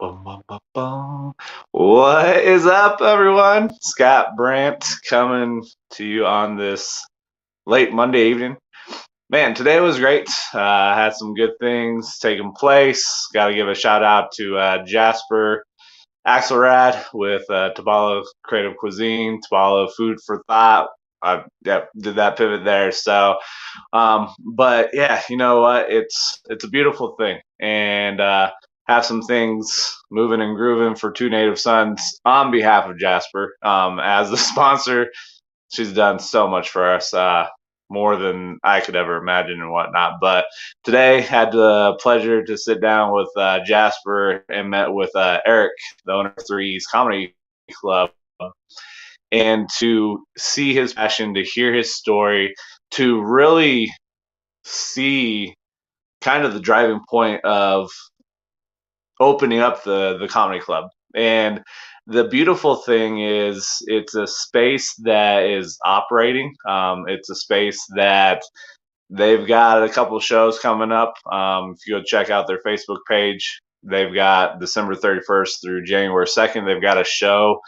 Bum, bum, bum, bum. What is up, everyone? Scott Brandt coming to you on this late Monday evening. Man, today was great. Had some good things taking place. Got to give a shout out to Jasper Axelrad with Tabalo Creative Cuisine, Tabalo Food for Thought. I did that pivot there. But yeah, you know what? It's a beautiful thing, and have some things moving and grooving for Two Native Sons on behalf of Jasper as the sponsor. She's done so much for us, more than I could ever imagine and whatnot. But today had the pleasure to sit down with Jasper and met with Eric, the owner of Three's Comedy Club, and to see his passion, to hear his story, to really see kind of the driving point of opening up the comedy club. And the beautiful thing is it's a space that is operating. It's a space that they've got a couple of shows coming up. If you go check out their Facebook page, they've got December 31st through January 2nd. They've got a show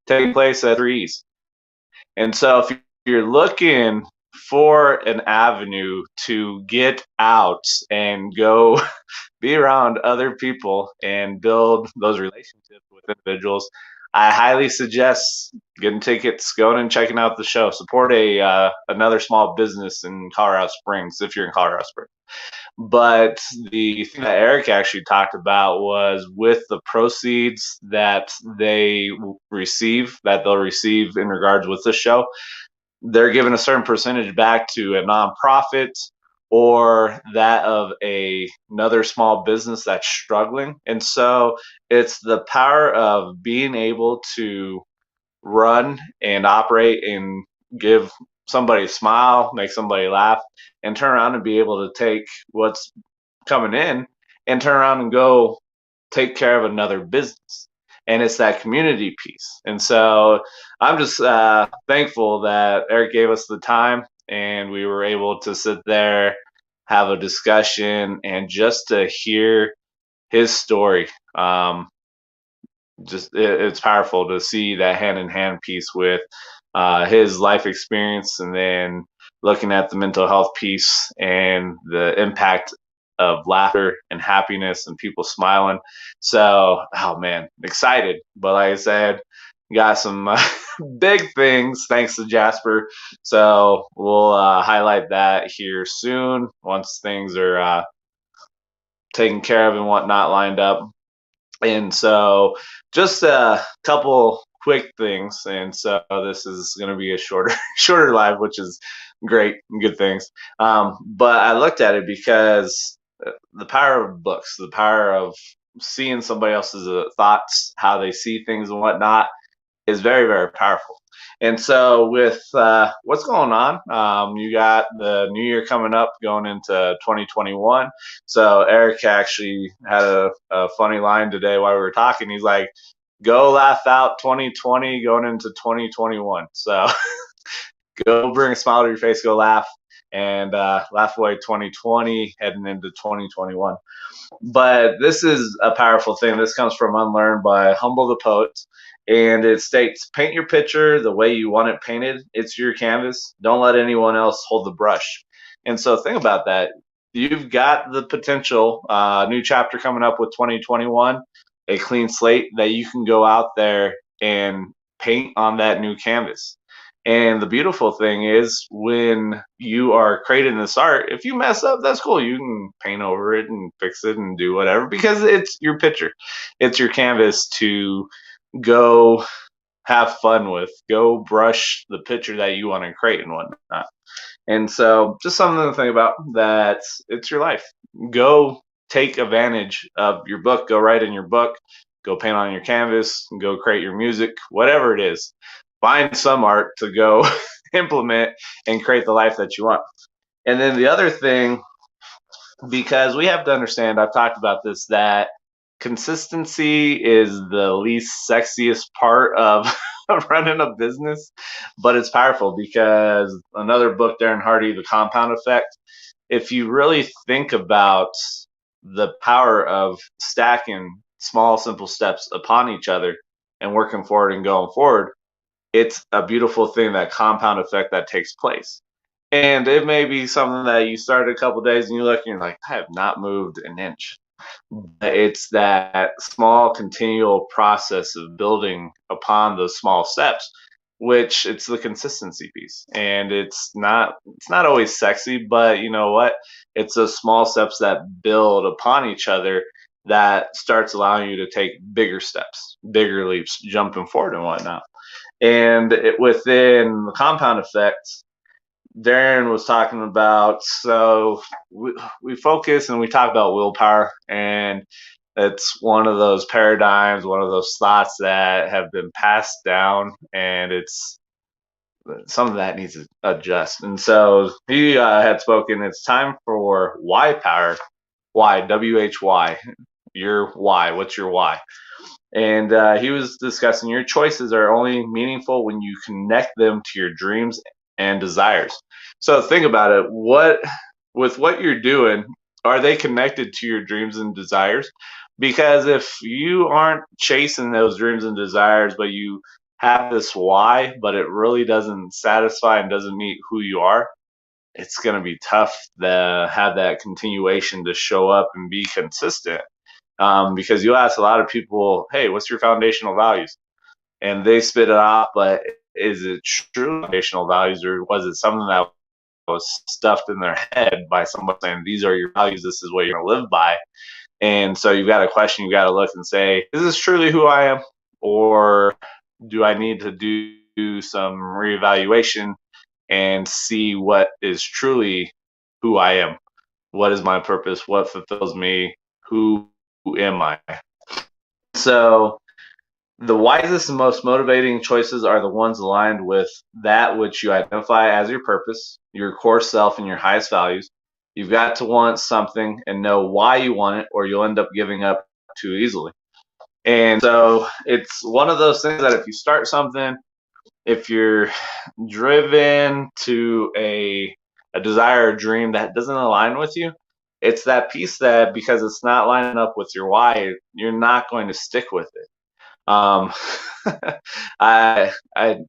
taking place at Threes. And so if you're looking for an avenue to get out and go be around other people and build those relationships with individuals, I highly suggest getting tickets, going and checking out the show. Support a another small business in Colorado Springs if you're in Colorado Springs. But the thing that Eric actually talked about was with the proceeds that they'll receive in regards with the show, they're giving a certain percentage back to a nonprofit or that of another small business that's struggling. And so it's the power of being able to run and operate and give somebody a smile, make somebody laugh, and turn around and be able to take what's coming in and turn around and go take care of another business. And it's that community piece. And so I'm just thankful that Eric gave us the time and we were able to sit there, have a discussion, and just to hear his story. It's powerful to see that hand in hand piece with his life experience and then looking at the mental health piece and the impact of laughter and happiness and people smiling. So, oh man, excited. But like I said, got some big things thanks to Jasper. So we'll highlight that here soon once things are taken care of and whatnot lined up. And so just a couple quick things. And so this is going to be a shorter shorter live, which is great, good things. But I looked at it because the power of books, the power of seeing somebody else's thoughts, how they see things and whatnot, is very, very powerful. And so, with what's going on, you got the new year coming up, going into 2021. So, Eric actually had a funny line today while we were talking. He's like, "Go laugh out 2020, going into 2021." So, go bring a smile to your face, go laugh, and laugh away 2020, heading into 2021. But this is a powerful thing. This comes from Unlearned by Humble the Poet. And it states, paint your picture the way you want it painted. It's your canvas. Don't let anyone else hold the brush. And so think about that. You've got the potential, new chapter coming up with 2021, a clean slate that you can go out there and paint on that new canvas. And the beautiful thing is when you are creating this art, if you mess up, that's cool. You can paint over it and fix it and do whatever because it's your picture. It's your canvas to go have fun with, go brush the picture that you want to create and whatnot. And so just something to think about that it's your life. Go take advantage of your book, go write in your book, go paint on your canvas, go create your music, whatever it is. Find some art to go implement and create the life that you want. And then the other thing, because we have to understand, I've talked about this, that consistency is the least sexiest part of running a business, but it's powerful because another book, Darren Hardy, The Compound Effect, if you really think about the power of stacking small, simple steps upon each other and working forward and going forward, it's a beautiful thing, that compound effect that takes place. And it may be something that you start a couple days and you look and you're like, I have not moved an inch. But it's that small continual process of building upon those small steps, which it's the consistency piece. And it's not always sexy, but you know what? It's those small steps that build upon each other that starts allowing you to take bigger steps, bigger leaps, jumping forward and whatnot. And within the compound effects, Darren was talking about, so we focus and we talk about willpower, and it's one of those paradigms, one of those thoughts that have been passed down, and it's something that needs to adjust. And so he had spoken, it's time for why power, why, WHY, your why, what's your why? And he was discussing your choices are only meaningful when you connect them to your dreams and desires. So think about it. With what you're doing, are they connected to your dreams and desires? Because if you aren't chasing those dreams and desires, but you have this why, but it really doesn't satisfy and doesn't meet who you are, it's going to be tough to have that continuation to show up and be consistent. Because you ask a lot of people, hey, what's your foundational values? And they spit it out, but is it true foundational values, or was it something that was stuffed in their head by someone saying, these are your values, this is what you're going to live by? And so you've got to question, you've got to look and say, is this truly who I am? Or do I need to do some reevaluation and see what is truly who I am? What is my purpose? What fulfills me? Who am I? So the wisest and most motivating choices are the ones aligned with that which you identify as your purpose, your core self, and your highest values. You've got to want something and know why you want it, or you'll end up giving up too easily. And so it's one of those things that if you start something, if you're driven to a desire or dream that doesn't align with you, it's that piece that, because it's not lining up with your why, you're not going to stick with it. um, I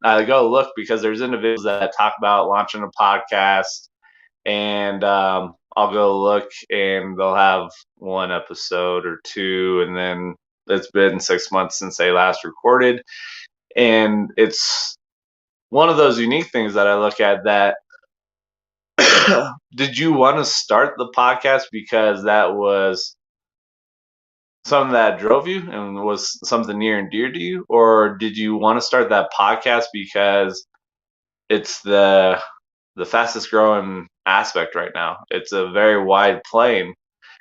go look because there's individuals that talk about launching a podcast, and I'll go look and they'll have one episode or two, and then it's been 6 months since they last recorded, and it's one of those unique things that I look at that did you want to start the podcast because that was something that drove you and was something near and dear to you, or did you want to start that podcast because it's the fastest growing aspect right now? It's a very wide plane,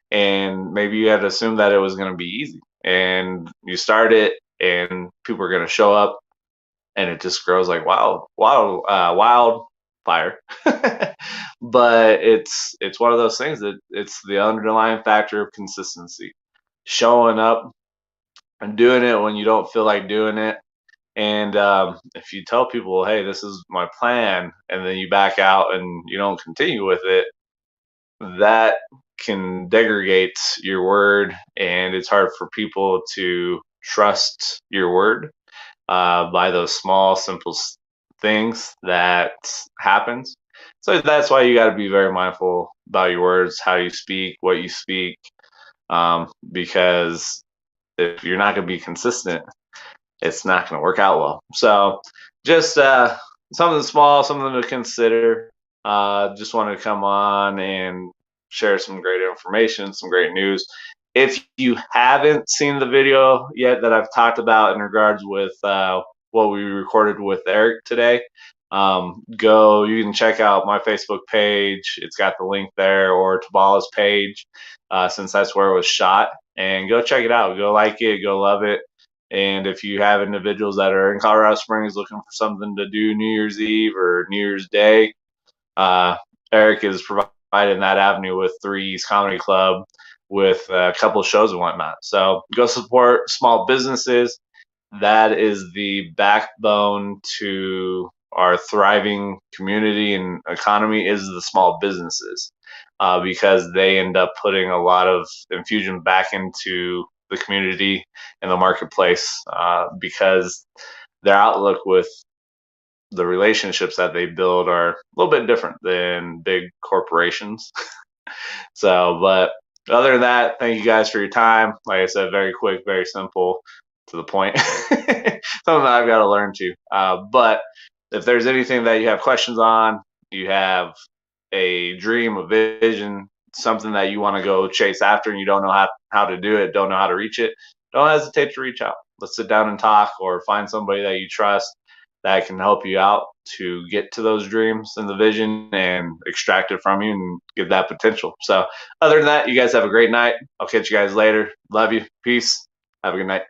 and maybe you had assumed that it was going to be easy, and you start it and people are going to show up, and it just grows like wildfire. But it's one of those things that it's the underlying factor of consistency, showing up and doing it when you don't feel like doing it. And if you tell people, hey, this is my plan, and then you back out and you don't continue with it, that can degrade your word, and it's hard for people to trust your word by those small, simple things that happens. So that's why you got to be very mindful about your words, how you speak, what you speak, because if you're not going to be consistent, it's not going to work out well. So just something small, something to consider. Just wanted to come on and share some great information, some great news. If you haven't seen the video yet that I've talked about in regards with what we recorded with Eric today, you can check out my Facebook page. It's got the link there, or Tabala's page, since that's where it was shot. And go check it out. Go like it. Go love it. And if you have individuals that are in Colorado Springs looking for something to do New Year's Eve or New Year's Day, Eric is providing that avenue with 3's Comedy Club with a couple of shows and whatnot. So go support small businesses. That is the backbone to our thriving community and economy, is the small businesses, because they end up putting a lot of infusion back into the community and the marketplace, because their outlook with the relationships that they build are a little bit different than big corporations. So, but other than that, thank you guys for your time. Like I said, very quick, very simple, to the point. Something that I've got to learn to. But if there's anything that you have questions on, you have a dream, a vision, something that you want to go chase after and you don't know how to do it, don't know how to reach it, don't hesitate to reach out. Let's sit down and talk, or find somebody that you trust that can help you out to get to those dreams and the vision and extract it from you and give that potential. So other than that, you guys have a great night. I'll catch you guys later. Love you. Peace. Have a good night.